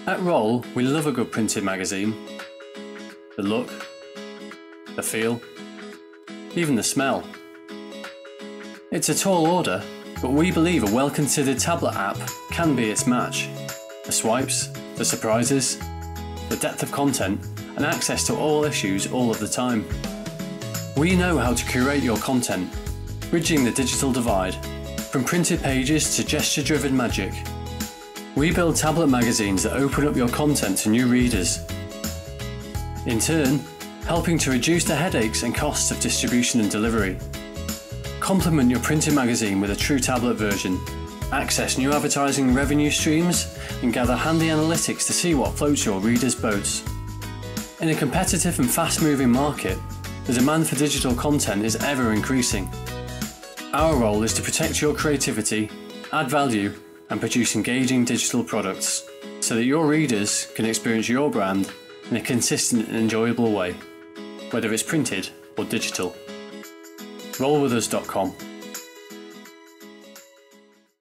At Roll, we love a good printed magazine. The look, the feel, even the smell. It's a tall order, but we believe a well-considered tablet app can be its match. The swipes, the surprises, the depth of content, and access to all issues all of the time. We know how to curate your content, bridging the digital divide, from printed pages to gesture-driven magic. We build tablet magazines that open up your content to new readers, in turn, helping to reduce the headaches and costs of distribution and delivery. Complement your printed magazine with a true tablet version, access new advertising revenue streams, and gather handy analytics to see what floats your readers' boats. In a competitive and fast-moving market, the demand for digital content is ever increasing. Our role is to protect your creativity, add value, and produce engaging digital products so that your readers can experience your brand in a consistent and enjoyable way, whether it's printed or digital. Rollwithus.com